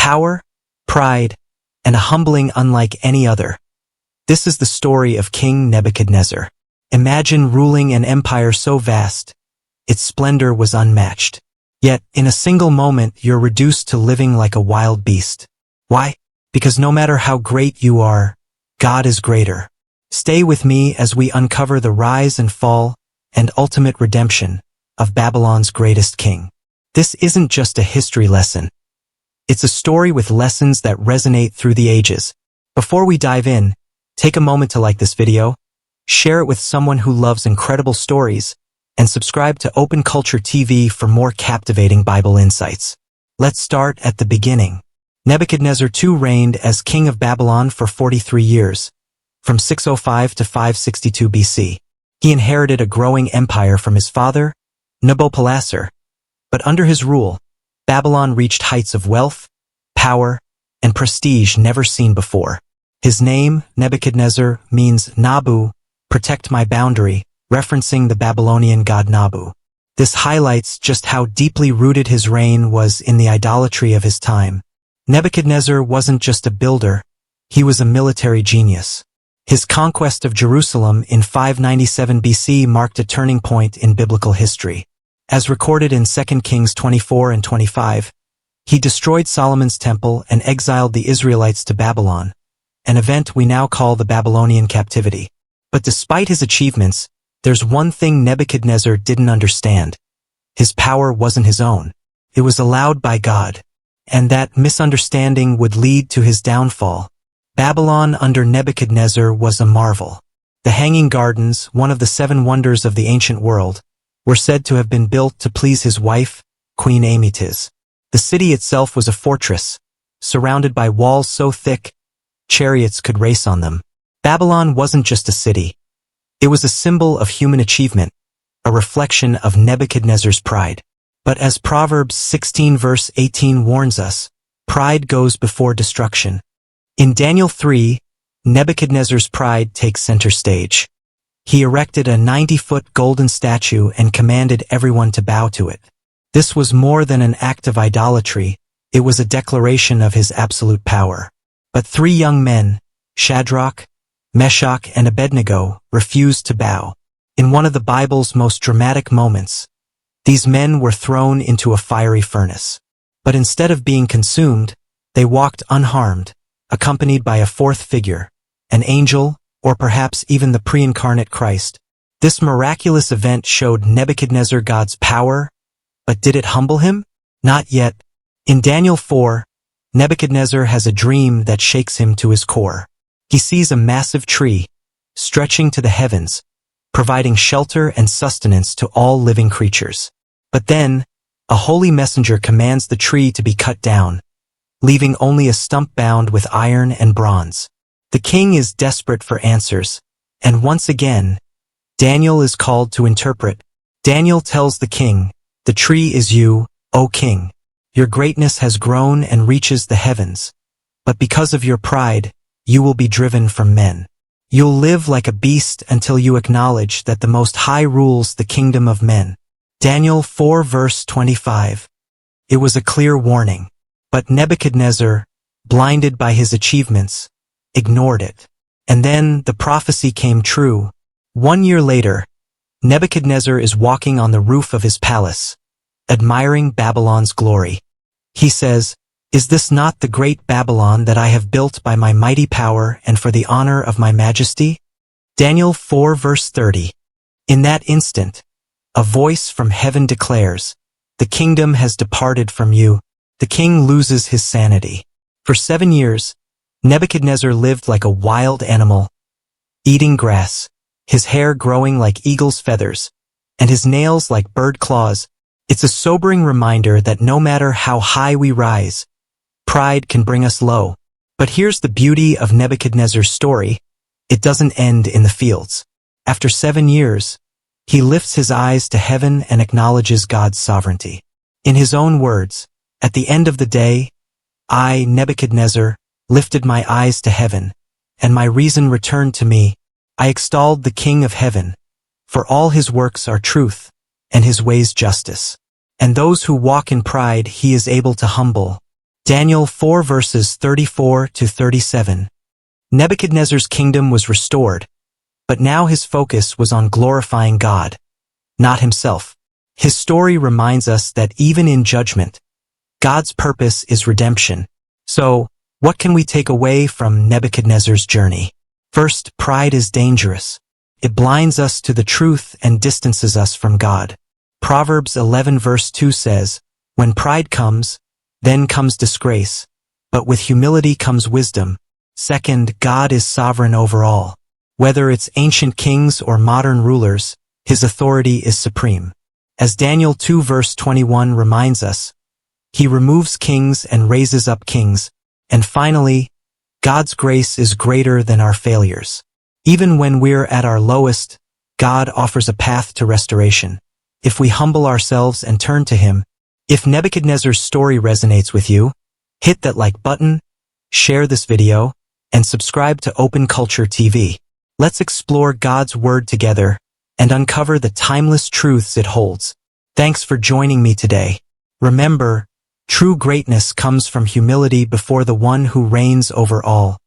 power, pride, and a humbling unlike any other. This is the story of King Nebuchadnezzar. Imagine ruling an empire so vast, its splendor was unmatched. Yet, in a single moment, you're reduced to living like a wild beast. Why? Because no matter how great you are, God is greater. Stay with me as we uncover the rise and fall and ultimate redemption of Babylon's greatest king. This isn't just a history lesson. It's a story with lessons that resonate through the ages. Before we dive in, take a moment to like this video, share it with someone who loves incredible stories, and subscribe to Open Culture TV for more captivating Bible insights. Let's start at the beginning. Nebuchadnezzar II reigned as king of Babylon for 43 years, from 605 to 562 BC. He inherited a growing empire from his father, Nabopolassar, but under his rule, Babylon reached heights of wealth, power, and prestige never seen before. His name, Nebuchadnezzar, means Nabu, protect my boundary, referencing the Babylonian god Nabu. This highlights just how deeply rooted his reign was in the idolatry of his time. Nebuchadnezzar wasn't just a builder, he was a military genius. His conquest of Jerusalem in 597 BC marked a turning point in biblical history. As recorded in 2 Kings 24 and 25, he destroyed Solomon's temple and exiled the Israelites to Babylon, an event we now call the Babylonian captivity. But despite his achievements, there's one thing Nebuchadnezzar didn't understand. His power wasn't his own. It was allowed by God. And that misunderstanding would lead to his downfall. Babylon under Nebuchadnezzar was a marvel. The Hanging Gardens, one of the 7 wonders of the ancient world, were said to have been built to please his wife, Queen Amytis. The city itself was a fortress, surrounded by walls so thick, chariots could race on them. Babylon wasn't just a city. It was a symbol of human achievement, a reflection of Nebuchadnezzar's pride. But as Proverbs 16 verse 18 warns us, pride goes before destruction. In Daniel 3, Nebuchadnezzar's pride takes center stage. He erected a 90-foot golden statue and commanded everyone to bow to it. This was more than an act of idolatry, it was a declaration of his absolute power. But 3 young men, Shadrach, Meshach, and Abednego, refused to bow. In one of the Bible's most dramatic moments, these men were thrown into a fiery furnace. But instead of being consumed, they walked unharmed, accompanied by a 4th figure, an angel, or perhaps even the pre-incarnate Christ. This miraculous event showed Nebuchadnezzar God's power, but did it humble him? Not yet. In Daniel 4, Nebuchadnezzar has a dream that shakes him to his core. He sees a massive tree, stretching to the heavens, providing shelter and sustenance to all living creatures. But then, a holy messenger commands the tree to be cut down, leaving only a stump bound with iron and bronze. The king is desperate for answers, and once again, Daniel is called to interpret. Daniel tells the king, "The tree is you, O king. Your greatness has grown and reaches the heavens. But because of your pride, you will be driven from men. You'll live like a beast until you acknowledge that the Most High rules the kingdom of men." Daniel 4 verse 25. It was a clear warning. But Nebuchadnezzar, blinded by his achievements, ignored it. And then the prophecy came true. 1 year later, Nebuchadnezzar is walking on the roof of his palace, admiring Babylon's glory. He says, "Is this not the great Babylon that I have built by my mighty power and for the honor of my majesty?" Daniel 4 verse 30. In that instant, a voice from heaven declares, "The kingdom has departed from you." The king loses his sanity. For 7 years, Nebuchadnezzar lived like a wild animal, eating grass, his hair growing like eagle's feathers, and his nails like bird claws. It's a sobering reminder that no matter how high we rise, pride can bring us low. But here's the beauty of Nebuchadnezzar's story. It doesn't end in the fields. After 7 years, he lifts his eyes to heaven and acknowledges God's sovereignty. In his own words, "At the end of the day, I, Nebuchadnezzar, lifted my eyes to heaven, and my reason returned to me. I extolled the King of heaven, for all his works are truth, and his ways justice. And those who walk in pride he is able to humble, Daniel 4 verses 34 to 37. Nebuchadnezzar's kingdom was restored, but now his focus was on glorifying God, not himself. His story reminds us that even in judgment, God's purpose is redemption. So, what can we take away from Nebuchadnezzar's journey? First, pride is dangerous. It blinds us to the truth and distances us from God. Proverbs 11 verse 2 says, "When pride comes, then comes disgrace, but with humility comes wisdom." Second, God is sovereign over all. Whether it's ancient kings or modern rulers, his authority is supreme. As Daniel 2 verse 21 reminds us, he removes kings and raises up kings. And finally, God's grace is greater than our failures. Even when we're at our lowest, God offers a path to restoration. If we humble ourselves and turn to him. If Nebuchadnezzar's story resonates with you, hit that like button, share this video, and subscribe to Open Culture TV. Let's explore God's Word together and uncover the timeless truths it holds. Thanks for joining me today. Remember, true greatness comes from humility before the one who reigns over all.